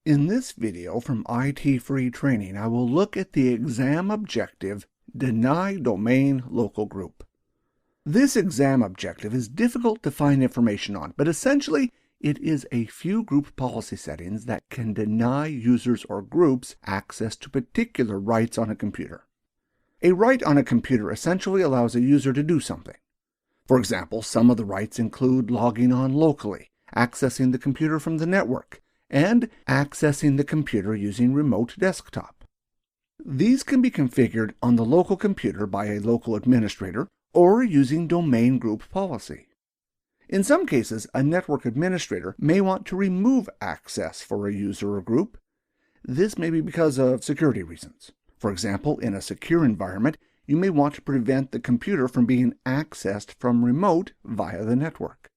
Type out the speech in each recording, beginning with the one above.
In this video from IT Free Training, I will look at the exam objective, Deny Domain Local Group. This exam objective is difficult to find information on, but essentially it is a few group policy settings that can deny users or groups access to particular rights on a computer. A right on a computer essentially allows a user to do something. For example, some of the rights include logging on locally, accessing the computer from the network, and accessing the computer using remote desktop. These can be configured on the local computer by a local administrator or using domain group policy. In some cases, a network administrator may want to remove access for a user or group. This may be because of security reasons. For example, in a secure environment, you may want to prevent the computer from being accessed from remote via the network.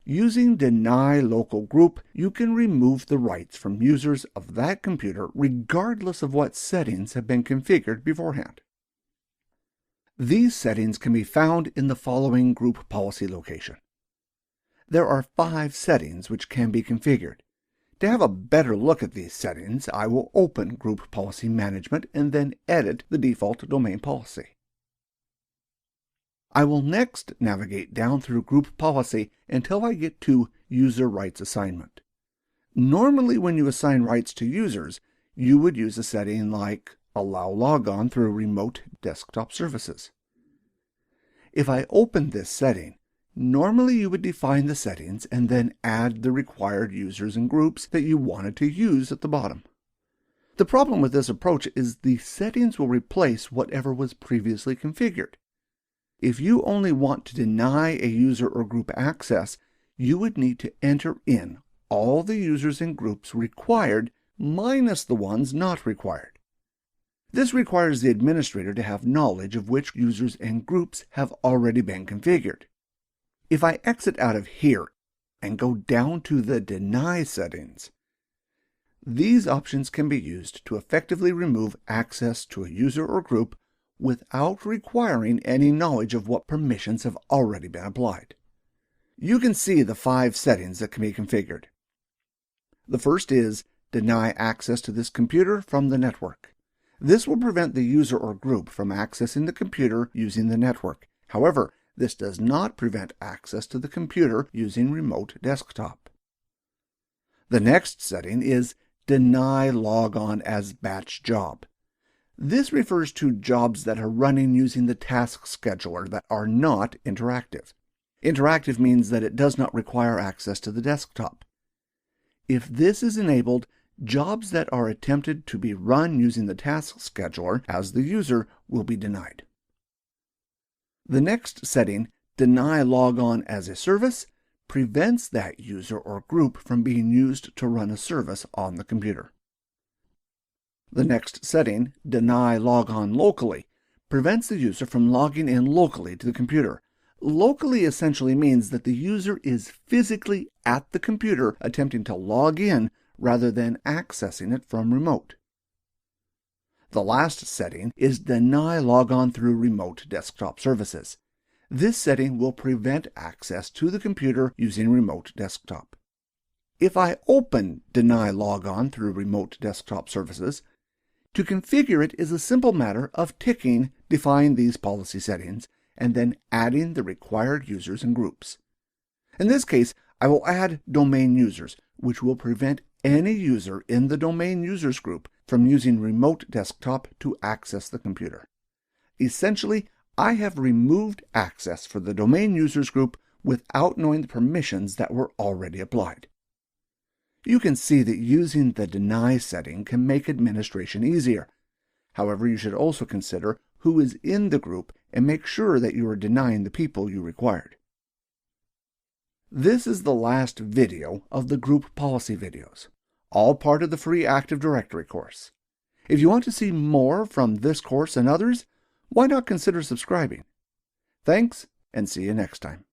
Using Deny Local Group, you can remove the rights from users of that computer regardless of what settings have been configured beforehand. These settings can be found in the following group policy location. There are 5 settings which can be configured. To have a better look at these settings, I will open Group Policy Management and then edit the default domain policy. I will next navigate down through Group Policy until I get to User Rights Assignment. Normally, when you assign rights to users, you would use a setting like Allow Logon through Remote Desktop Services. If I open this setting, normally you would define the settings and then add the required users and groups that you wanted to use at the bottom. The problem with this approach is the settings will replace whatever was previously configured. If you only want to deny a user or group access, you would need to enter in all the users and groups required minus the ones not required. This requires the administrator to have knowledge of which users and groups have already been configured. If I exit out of here and go down to the Deny settings, these options can be used to effectively remove access to a user or group without requiring any knowledge of what permissions have already been applied. You can see the 5 settings that can be configured. The first is Deny access to this computer from the network. This will prevent the user or group from accessing the computer using the network. However, this does not prevent access to the computer using remote desktop. The next setting is Deny Logon as Batch Job. This refers to jobs that are running using the task scheduler that are not interactive. Interactive means that it does not require access to the desktop. If this is enabled, jobs that are attempted to be run using the task scheduler as the user will be denied. The next setting, Deny Logon as a Service, prevents that user or group from being used to run a service on the computer. The next setting, Deny Logon Locally, prevents the user from logging in locally to the computer. Locally essentially means that the user is physically at the computer attempting to log in rather than accessing it from remote. The last setting is Deny Logon through Remote Desktop Services. This setting will prevent access to the computer using remote desktop. If I open Deny Logon through Remote Desktop Services, to configure it is a simple matter of ticking Define these policy settings and then adding the required users and groups. In this case, I will add domain users, which will prevent any user in the domain users group from using remote desktop to access the computer. Essentially, I have removed access for the domain users group without knowing the permissions that were already applied. You can see that using the Deny setting can make administration easier. However, you should also consider who is in the group and make sure that you are denying the people you required. This is the last video of the group policy videos, all part of the free Active Directory course. If you want to see more from this course and others, why not consider subscribing? Thanks, and see you next time.